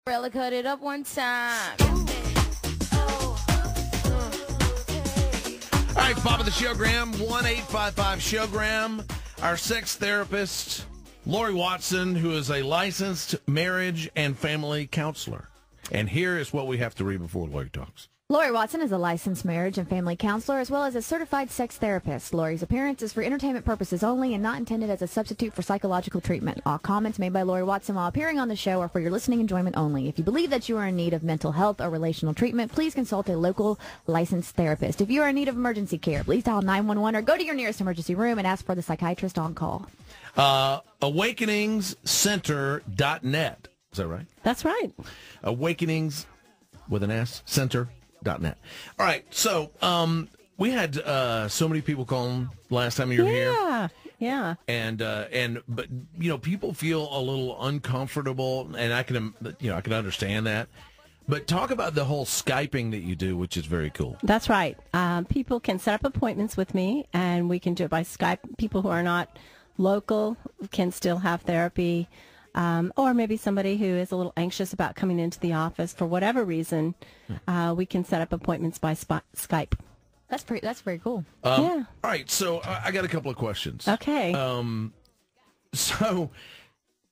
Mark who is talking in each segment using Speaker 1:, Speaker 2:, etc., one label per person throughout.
Speaker 1: Really cut it up one time.
Speaker 2: All right, Bob of the Showgram, 1-855-SHOWGRAM. Our sex therapist, Laurie Watson, who is a licensed marriage and family counselor. And here is what we have to read before Laurie talks.
Speaker 3: Laurie Watson is a licensed marriage and family counselor as well as a certified sex therapist. Laurie's appearance is for entertainment purposes only and not intended as a substitute for psychological treatment. All comments made by Laurie Watson while appearing on the show are for your listening enjoyment only. If you believe that you are in need of mental health or relational treatment, please consult a local licensed therapist. If you are in need of emergency care, please dial 911 or go to your nearest emergency room and ask for the psychiatrist on call.
Speaker 2: Awakeningscenter.net. Is that right?
Speaker 3: That's right.
Speaker 2: Awakenings with an S, center.net. All right, so we had so many people calling last time you were here.
Speaker 3: Yeah.
Speaker 2: And but you know, people feel a little uncomfortable, and I can understand that. But talk about the whole Skyping that you do, which is very cool.
Speaker 4: That's right. People can set up appointments with me, and we can do it by Skype. People who are not local can still have therapy. Or maybe somebody who is a little anxious about coming into the office for whatever reason, we can set up appointments by Skype.
Speaker 3: That's very cool.
Speaker 4: Yeah.
Speaker 2: All right, so I got a couple of questions.
Speaker 4: Okay.
Speaker 2: So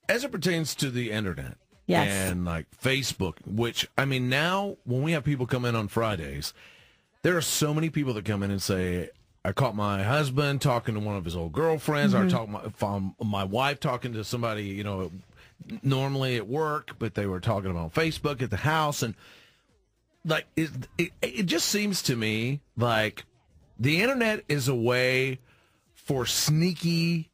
Speaker 2: as it pertains to the internet,
Speaker 4: yes,
Speaker 2: and like Facebook, which I mean, now when we have people come in on Fridays, there are so many people that come in and say, I caught my husband talking to one of his old girlfriends, or I caught my wife talking to somebody, you know, normally at work, but they were talking about Facebook at the house. And like, it just seems to me like the internet is a way for snaky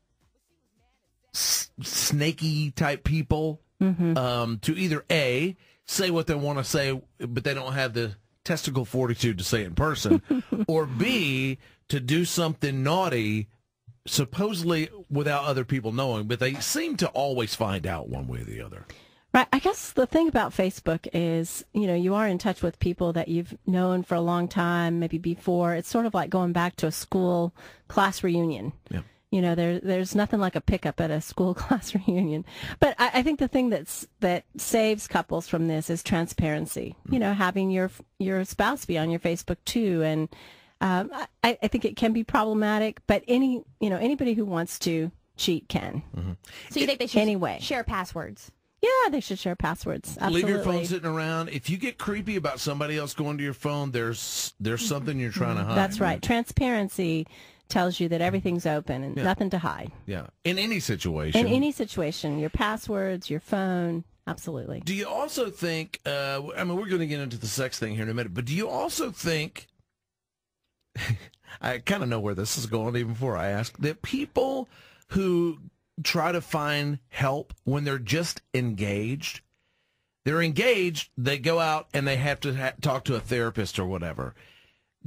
Speaker 2: type people to either A, say what they want to say, but they don't have the testicle fortitude to say it in person, or B, to do something naughty, supposedly without other people knowing, but they seem to always find out one way or the other.
Speaker 4: Right. I guess the thing about Facebook is, you know, you are in touch with people that you've known for a long time, maybe before. It's sort of like going back to a school class reunion. Yeah. You know, there's nothing like a pickup at a school class reunion. But I think the thing that saves couples from this is transparency. You know, having your spouse be on your Facebook too, and I think it can be problematic. But anybody who wants to cheat can.
Speaker 3: So you think they should share passwords?
Speaker 4: Yeah, they should share passwords. Absolutely.
Speaker 2: Leave your phone sitting around. If you get creepy about somebody else going to your phone, there's something you're trying to hide.
Speaker 4: That's right. Transparency tells you that everything's open and nothing to hide.
Speaker 2: Yeah. In any situation.
Speaker 4: In any situation. Your passwords, your phone. Absolutely.
Speaker 2: Do you also think, I mean, we're going to get into the sex thing here in a minute, but do you also think, I kind of know where this is going even before I ask, that people who try to find help when they're just engaged, they go out and they have to talk to a therapist or whatever.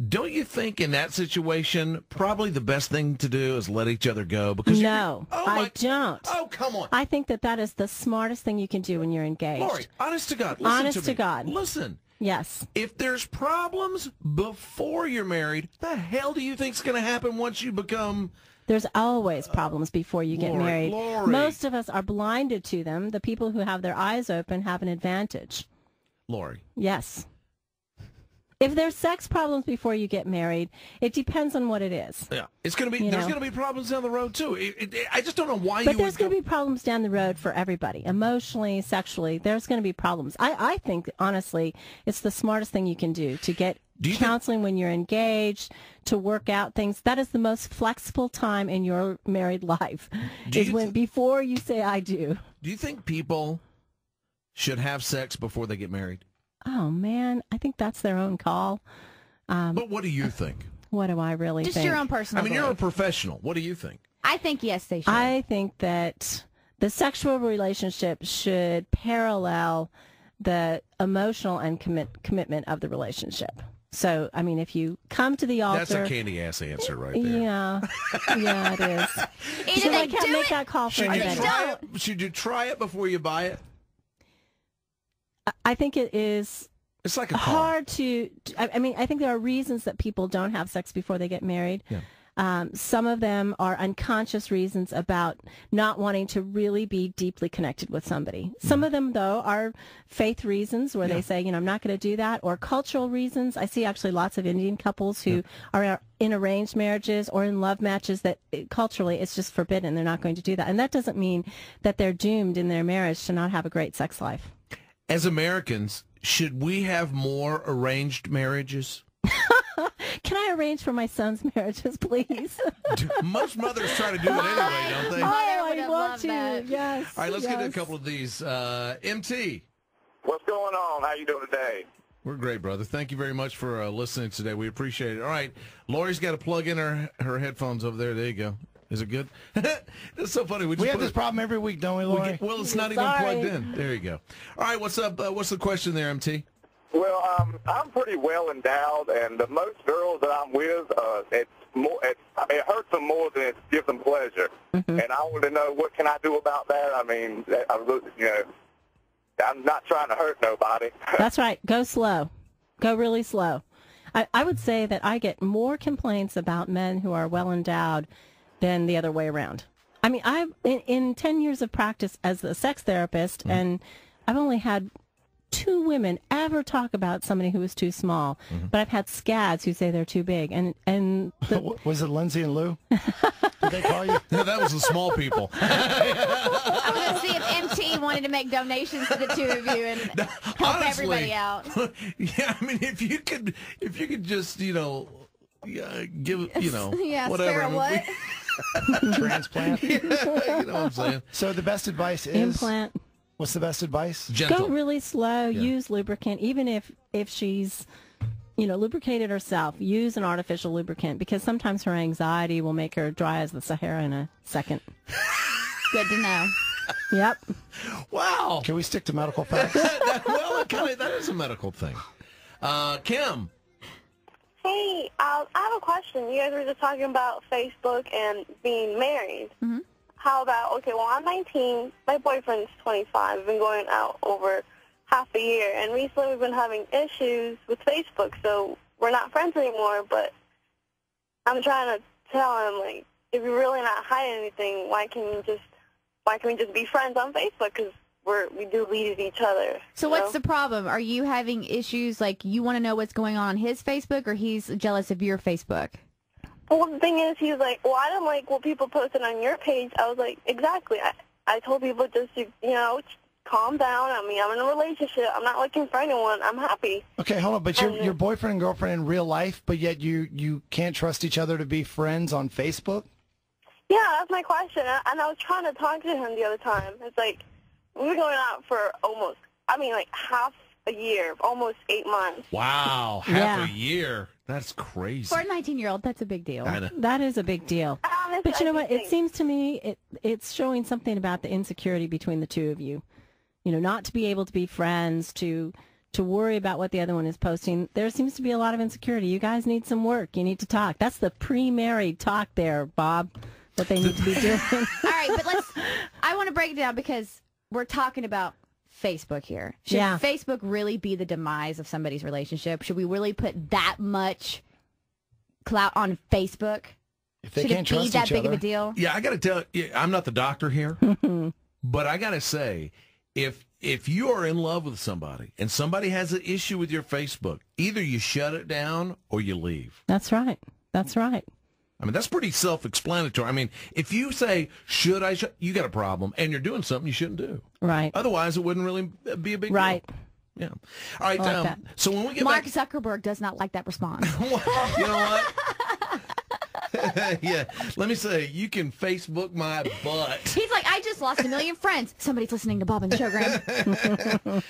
Speaker 2: Don't you think in that situation, probably the best thing to do is let each other go? Because
Speaker 4: no, I don't.
Speaker 2: Oh, come on.
Speaker 4: I think that is the smartest thing you can do when you're engaged.
Speaker 2: Laurie, honest to God, listen
Speaker 4: honest
Speaker 2: to me.
Speaker 4: God.
Speaker 2: Listen.
Speaker 4: Yes.
Speaker 2: If there's problems before you're married, the hell do you think's going to happen once you become...
Speaker 4: There's always problems before you get married.
Speaker 2: Laurie.
Speaker 4: Most of us are blinded to them. The people who have their eyes open have an advantage.
Speaker 2: Laurie.
Speaker 4: Yes. If there's sex problems before you get married, it depends on what it is.
Speaker 2: Yeah, it's going to be. There's going to be problems down the road too. I just don't know why.
Speaker 4: But there's going to be problems down the road for everybody, emotionally, sexually. There's going to be problems. I think honestly, it's the smartest thing you can do to get counseling when you're engaged, to work out things. That is the most flexible time in your married life. Before you say I do.
Speaker 2: Do you think people should have sex before they get married?
Speaker 4: Oh, man, I think that's their own call.
Speaker 2: But what do you think?
Speaker 4: What do I really think?
Speaker 3: Just your own personal
Speaker 2: I mean,
Speaker 3: belief.
Speaker 2: you're a professional. What do you think?
Speaker 3: I think, yes, they should.
Speaker 4: I think that the sexual relationship should parallel the emotional and commitment of the relationship. So, I mean, if you come to the altar...
Speaker 2: That's a candy-ass answer right there.
Speaker 4: Yeah, it is.
Speaker 3: Either they
Speaker 4: can't make that call for anybody.
Speaker 2: Should you try it before you buy it?
Speaker 4: I think it is.
Speaker 2: It's like a
Speaker 4: hard to. I mean, I think there are reasons that people don't have sex before they get married.
Speaker 2: Yeah.
Speaker 4: Some of them are unconscious reasons about not wanting to really be deeply connected with somebody. Some of them, though, are faith reasons where they say, I'm not going to do that, or cultural reasons. I see actually lots of Indian couples who are in arranged marriages or in love matches that culturally it's just forbidden. They're not going to do that. And that doesn't mean that they're doomed in their marriage to not have a great sex life.
Speaker 2: As Americans, should we have more arranged marriages?
Speaker 4: Can I arrange for my son's marriages, please?
Speaker 2: Most mothers try to do it anyway, don't they?
Speaker 4: I want to. Yes.
Speaker 2: All right, let's get to a couple of these. MT.
Speaker 5: What's going on? How you doing today?
Speaker 2: We're great, brother. Thank you very much for listening today. We appreciate it. All right, Laurie's got to plug in her headphones over there. There you go. Is it good? That's so funny.
Speaker 6: We have this problem every week, don't we, Laurie?
Speaker 2: Well, it's not even plugged in. There you go. All right, what's up? What's the question there, MT?
Speaker 5: Well, I'm pretty well endowed, and most girls that I'm with, it hurts them more than it gives them pleasure. And I want to know, what can I do about that? I mean, I'm not trying to hurt nobody.
Speaker 4: That's right. Go slow. Go really slow. I would say that I get more complaints about men who are well endowed than the other way around. I mean, I've in 10 years of practice as a sex therapist, and I've only had 2 women ever talk about somebody who was too small, but I've had scads who say they're too big. And
Speaker 6: was it Lindsay and Lou? Did they call you?
Speaker 2: No, that was the small people.
Speaker 3: I was going to see if MT wanted to make donations to the 2 of you and help everybody out.
Speaker 2: Yeah, I mean, if you could just, give, whatever.
Speaker 3: Spare what?
Speaker 6: Transplant.
Speaker 2: You know what I'm saying?
Speaker 6: So the best advice is
Speaker 4: implant.
Speaker 6: What's the best advice?
Speaker 2: Gentle.
Speaker 4: Go really slow. Use lubricant, even if she's, lubricated herself. Use an artificial lubricant, because sometimes her anxiety will make her dry as the Sahara in a second.
Speaker 3: Good to know.
Speaker 4: Yep.
Speaker 2: Wow.
Speaker 6: Can we stick to medical facts?
Speaker 2: That is a medical thing. Kim.
Speaker 7: Hey, I have a question. You guys were just talking about Facebook and being married. Mm-hmm. How about, I'm 19, my boyfriend's 25. We've been going out over half a year, and recently we've been having issues with Facebook, so we're not friends anymore, but I'm trying to tell him, if you're really not hiding anything, why can we just be friends on Facebook? Because we deleted each other.
Speaker 3: So what's the problem? Are you having issues, you want to know what's going on his Facebook, or he's jealous of your Facebook?
Speaker 7: Well, the thing is, he was like, I don't like what people posted on your page. I was like, exactly. I told people just, calm down. I mean, I'm in a relationship. I'm not looking for anyone. I'm happy.
Speaker 6: Okay, hold on. But your boyfriend and girlfriend in real life, but yet you can't trust each other to be friends on Facebook? Yeah,
Speaker 7: that's my question. And I was trying to talk to him the other time. It's like, we were going out for half a year, almost 8 months.
Speaker 2: Wow, half a year. That's crazy.
Speaker 3: For a 19-year-old, that's a big deal.
Speaker 4: That is a big deal. But you know what? It seems to me it's showing something about the insecurity between the 2 of you. Not to be able to be friends, to worry about what the other one is posting. There seems to be a lot of insecurity. You guys need some work. You need to talk. That's the pre-married talk there, Bob, that they need to be doing.
Speaker 3: All right, but I want to break it down, because we're talking about Facebook here. Should Facebook really be the demise of somebody's relationship? Should we really put that much clout on Facebook?
Speaker 6: If they
Speaker 3: Should
Speaker 6: can't
Speaker 3: it be
Speaker 6: trust
Speaker 3: that
Speaker 6: each
Speaker 3: big
Speaker 6: other?
Speaker 3: of a deal?
Speaker 2: Yeah, I got to tell you, I'm not the doctor here, but I got to say, if you are in love with somebody and somebody has an issue with your Facebook, either you shut it down or you leave.
Speaker 4: That's right. That's right.
Speaker 2: I mean, that's pretty self-explanatory. I mean, if you say, should I, you got a problem, and you're doing something you shouldn't do.
Speaker 4: Right.
Speaker 2: Otherwise, it wouldn't really be a big deal.
Speaker 4: Right.
Speaker 2: Yeah. All right.
Speaker 4: Like
Speaker 2: so when we get
Speaker 3: Mark
Speaker 2: back...
Speaker 3: Zuckerberg does not like that response.
Speaker 2: You know what? Yeah. Let me say, you can Facebook my butt.
Speaker 3: He's like, I just lost 1 million friends. Somebody's listening to Bob and the Showgram.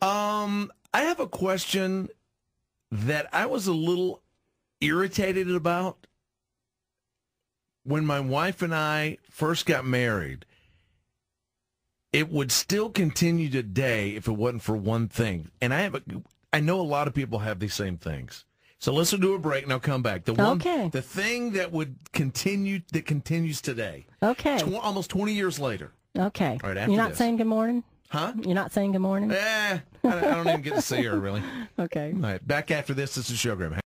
Speaker 2: I have a question that I was a little irritated about. When my wife and I first got married, it would still continue today if it wasn't for one thing. And I know a lot of people have these same things. So let's do a break and I'll come back. The thing that continues today.
Speaker 4: Okay.
Speaker 2: Almost 20 years later.
Speaker 4: Okay.
Speaker 2: All right, after
Speaker 4: You're not
Speaker 2: this.
Speaker 4: saying good morning?
Speaker 2: Huh?
Speaker 4: You're not saying good morning?
Speaker 2: I don't even get to see her, really.
Speaker 4: Okay.
Speaker 2: All right, back after this. This is Showgram.